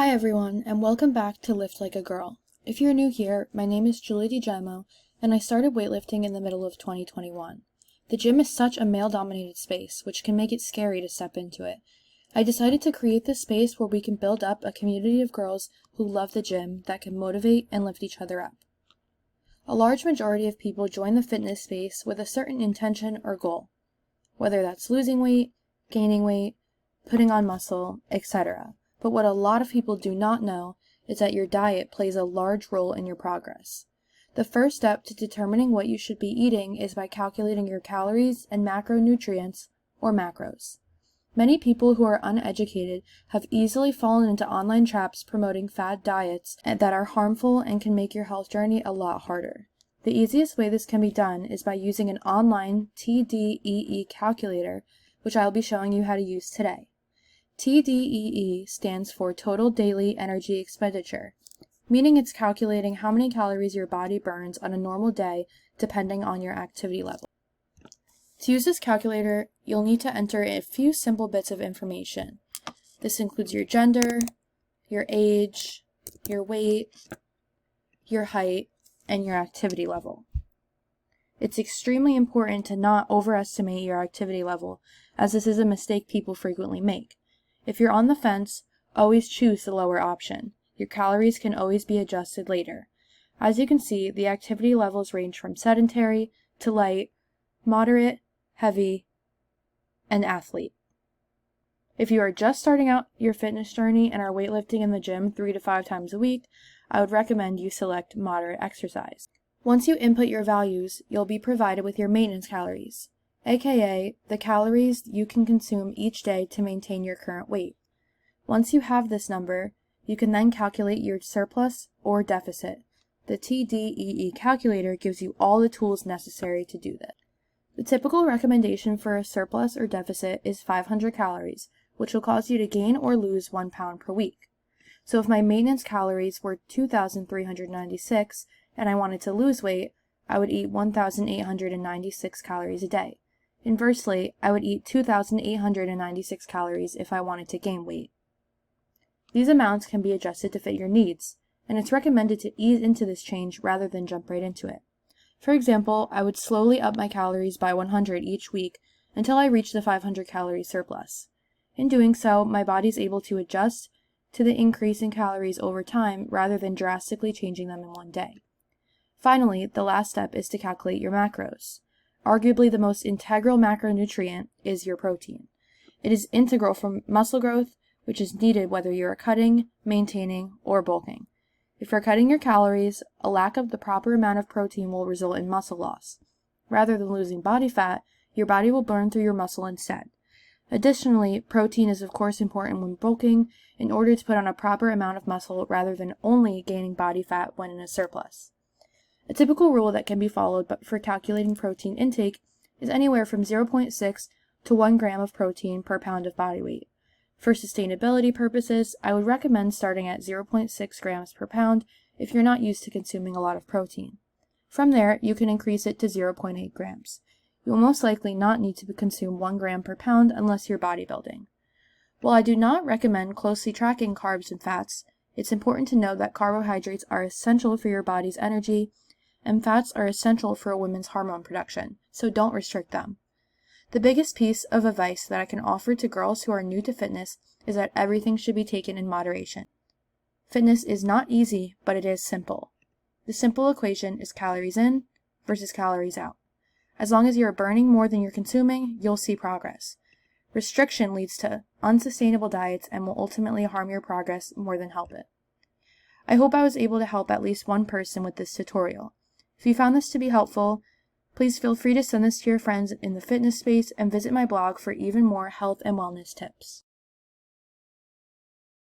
Hi everyone, and welcome back to Lift Like a Girl. If you're new here, my name is Julie DiGemo, and I started weightlifting in the middle of 2021. The gym is such a male-dominated space, which can make it scary to step into it. I decided to create this space where we can build up a community of girls who love the gym that can motivate and lift each other up. A large majority of people join the fitness space with a certain intention or goal, whether that's losing weight, gaining weight, putting on muscle, etc. But what a lot of people do not know is that your diet plays a large role in your progress. The first step to determining what you should be eating is by calculating your calories and macronutrients, or macros. Many people who are uneducated have easily fallen into online traps promoting fad diets that are harmful and can make your health journey a lot harder. The easiest way this can be done is by using an online TDEE calculator, which I will be showing you how to use today. TDEE stands for Total Daily Energy Expenditure, meaning it's calculating how many calories your body burns on a normal day depending on your activity level. To use this calculator, you'll need to enter a few simple bits of information. This includes your gender, your age, your weight, your height, and your activity level. It's extremely important to not overestimate your activity level, as this is a mistake people frequently make. If you're on the fence, always choose the lower option. Your calories can always be adjusted later. As you can see, the activity levels range from sedentary to light, moderate, heavy, and athlete. If you are just starting out your fitness journey and are weightlifting in the gym 3 to 5 times a week, I would recommend you select moderate exercise. Once you input your values, you'll be provided with your maintenance calories, aka the calories you can consume each day to maintain your current weight. Once you have this number, you can then calculate your surplus or deficit. The TDEE calculator gives you all the tools necessary to do this. The typical recommendation for a surplus or deficit is 500 calories, which will cause you to gain or lose 1 pound per week. So if my maintenance calories were 2,396 and I wanted to lose weight, I would eat 1,896 calories a day. Inversely, I would eat 2,896 calories if I wanted to gain weight. These amounts can be adjusted to fit your needs, and it's recommended to ease into this change rather than jump right into it. For example, I would slowly up my calories by 100 each week until I reach the 500 calorie surplus. In doing so, my body is able to adjust to the increase in calories over time rather than drastically changing them in one day. Finally, the last step is to calculate your macros. Arguably the most integral macronutrient is your protein. It is integral for muscle growth, which is needed whether you are cutting, maintaining, or bulking. If you're cutting your calories, a lack of the proper amount of protein will result in muscle loss. Rather than losing body fat, your body will burn through your muscle instead. Additionally, protein is of course important when bulking in order to put on a proper amount of muscle rather than only gaining body fat when in a surplus. A typical rule that can be followed for calculating protein intake is anywhere from 0.6 to 1 gram of protein per pound of body weight. For sustainability purposes, I would recommend starting at 0.6 grams per pound if you're not used to consuming a lot of protein. From there, you can increase it to 0.8 grams. You will most likely not need to consume 1 gram per pound unless you're bodybuilding. While I do not recommend closely tracking carbs and fats, it's important to know that carbohydrates are essential for your body's energy, and fats are essential for a woman's hormone production, so don't restrict them. The biggest piece of advice that I can offer to girls who are new to fitness is that everything should be taken in moderation. Fitness is not easy, but it is simple. The simple equation is calories in versus calories out. As long as you are burning more than you're consuming, you'll see progress. Restriction leads to unsustainable diets and will ultimately harm your progress more than help it. I hope I was able to help at least one person with this tutorial. If you found this to be helpful, please feel free to send this to your friends in the fitness space and visit my blog for even more health and wellness tips.